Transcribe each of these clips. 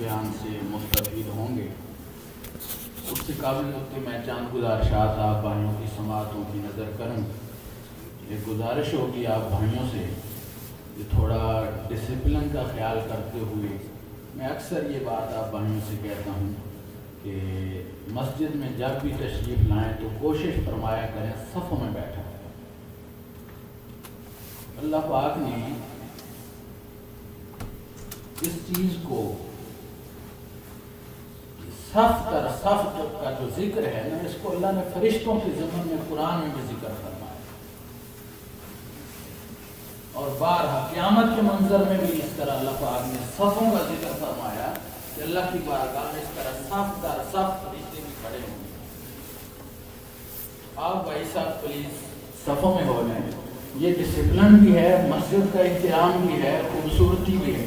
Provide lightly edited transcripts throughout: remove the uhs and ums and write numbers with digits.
بیان سے مستفید ہوں گے، اس سے قابل کہ میں چند گزارشات آپ بھائیوں کی سماعتوں کی نظر کروں۔ ایک گزارش ہوگی آپ بھائیوں سے کہ تھوڑا ڈسپلن کا خیال کرتے ہوئے، میں اکثر یہ بات آپ بھائیوں سے کہتا ہوں کہ مسجد میں جب بھی تشریف لائیں تو کوشش فرمایا کریں صفوں میں بیٹھا کریں۔ اللہ پاک نے اس چیز کو صف در صف کا جو ذکر ہے نا، اس کو اللہ نے فرشتوں کے ضمن میں قرآن میں بھی ذکر فرمایا، اور بارہا قیامت کے منظر میں بھی اس طرح اللہ پاک نے صفوں کا ذکر فرمایا کہ اللہ کی بارگاہ میں اس طرح صف در صف فرشتے بھی کھڑے ہوں گے۔ آپ بھائی صاحب پلیز صفوں میں ہو جائیں۔ یہ ڈسپلن بھی ہے، مسجد کا احترام بھی ہے، خوبصورتی بھی ہے،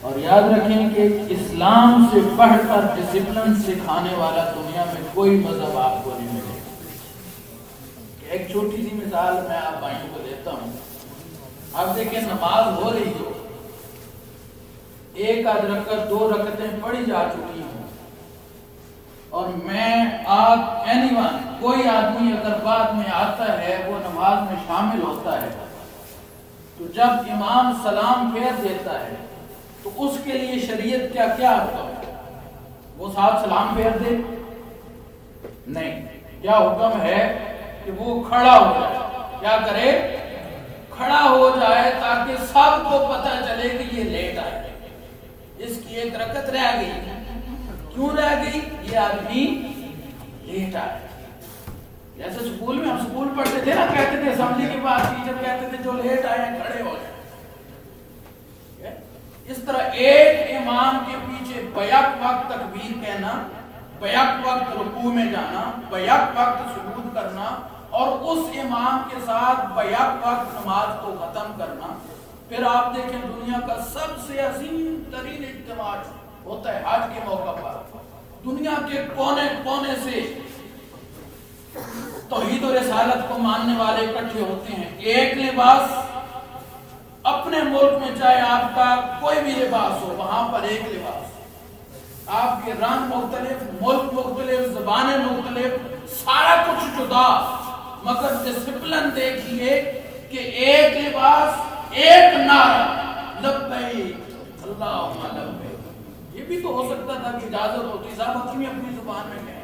اور یاد رکھیں کہ اسلام سے پڑھ کر ڈسپلن سکھانے والا دنیا میں کوئی مذہب آپ کو نہیں ملے گا۔ ایک چھوٹی سی مثال میں آپ بھائیوں کو دیتا ہوں۔ آپ دیکھیں نماز ہو رہی ہو، ایک آدھ رکعت دو رکعتیں پڑھی جا چکی ہوں، اور میں آپ اینی ون کوئی آدمی اگر بعد میں آتا ہے وہ نماز میں شامل ہوتا ہے، تو جب امام سلام پھیر دیتا ہے تو اس کے لیے شریعت کیا حکم ہے؟ وہ ساتھ سلام پھیر دے؟ نہیں، کیا حکم ہے کہ وہ کھڑا ہو جائے۔ کیا کرے؟ کھڑا ہو جائے، تاکہ سب کو پتہ چلے کہ یہ لیٹ آئے، اس کی ایک رکعت رہ گئی۔ کیوں رہ گئی؟ یہ آدمی لیٹ آئے۔ جیسے سکول میں ہم سکول پڑھتے تھے نا، کہتے تھے اسمبلی کے بعد ٹیچر کہتے تھے جو لیٹ آئے ہیں کھڑے ہو جائیں۔ اس طرح ایک امام کے پیچھے بیک وقت تکبیر کہنا، بیک وقت رکوع میں جانا، بیک وقت سجود کرنا، اور اس امام کے ساتھ بیک وقت نماز کو ختم کرنا۔ پھر آپ دیکھیں دنیا کا سب سے عظیم ترین اجتماع ہوتا ہے حج کے موقع پر، دنیا کے کونے کونے سے توحید و رسالت کو ماننے والے اکٹھے ہوتے ہیں۔ ایک لباس، اپنے ملک میں چاہے آپ کا کوئی بھی لباس ہو، وہاں پر ایک لباس، آپ کے رنگ مختلف، ملک مختلف، زبانیں مختلف، سارا کچھ جدا، مگر ڈسپلن دیکھیے کہ ایک لباس، ایک نعرہ، لبیک اللہم لبیک۔ یہ بھی تو ہو سکتا تھا کہ اجازت ہوتی، صاحب اپنی زبان میں کہیں